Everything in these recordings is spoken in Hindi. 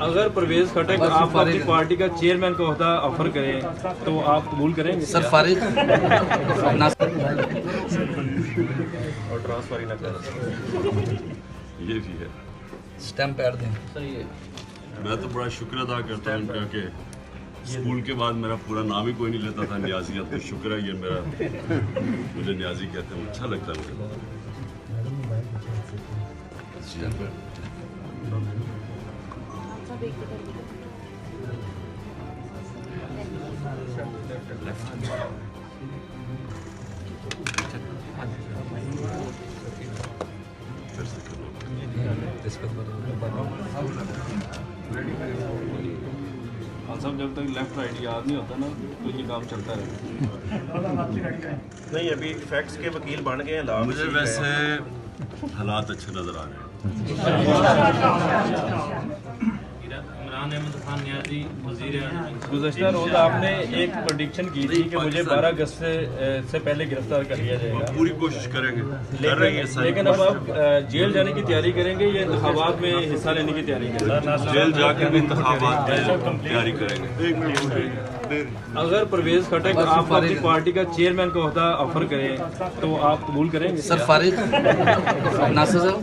अगर परवेज खटक आपको अपनी पार्टी का चेयरमैन का होता ऑफर करें तो आप कबूल करेंगे? सर फारिग और ट्रांसफर ही ना करें, ये भी है। स्टैम्प पैड दें। मैं तो बड़ा शुक्र अदा करता हूँ इनका कि स्कूल के बाद मेरा पूरा नाम ही कोई नहीं लेता था न्याजी। अब तो शुक्र है ये मेरा, मुझे न्याजी कहते हैं, अच्छा लगता है मुझे। सब जब तक लेफ्ट राइट याद नहीं होता ना तो ये काम चलता है। नहीं अभी फैक्ट्स के वकील बन गए हैं। मुझे वैसे हालात अच्छे नजर आ रहे हैं। गुज़श्ता रोज आपने एक प्रेडिक्शन की थी कि मुझे 12 अगस्त से पहले गिरफ्तार कर लिया जाएगा। पूरी कोशिश करेंगे, कर रहे हैं सारी लेकिन अब आप जेल जाने की तैयारी करेंगे या इंतखाबात में हिस्सा लेने की तैयारी करेंगे? जेल जाकर भी इंतखाबात में तैयारी करेंगे। अगर परवेज खटक आपको अपनी पार्टी का चेयरमैन का होता ऑफर करें तो आप कबूल करेंगे? सर फारिग नासिर सर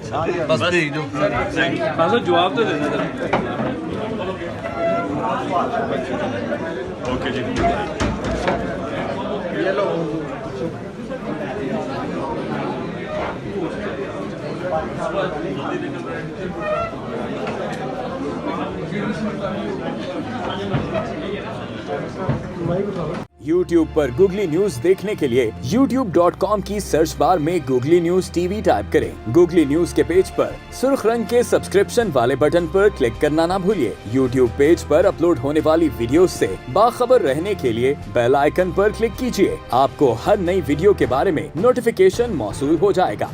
बस ठीक जो हाँ सर जवाब तो देना सर। ओके जी। YouTube पर गूगली न्यूज देखने के लिए youtube.com की सर्च बार में गूगली न्यूज टीवी टाइप करें। गूगली न्यूज के पेज पर सुर्ख रंग के सब्सक्रिप्शन वाले बटन पर क्लिक करना ना भूलिए। YouTube पेज पर अपलोड होने वाली वीडियोस से बाखबर रहने के लिए बेल आइकन पर क्लिक कीजिए। आपको हर नई वीडियो के बारे में नोटिफिकेशन मौसूल हो जाएगा।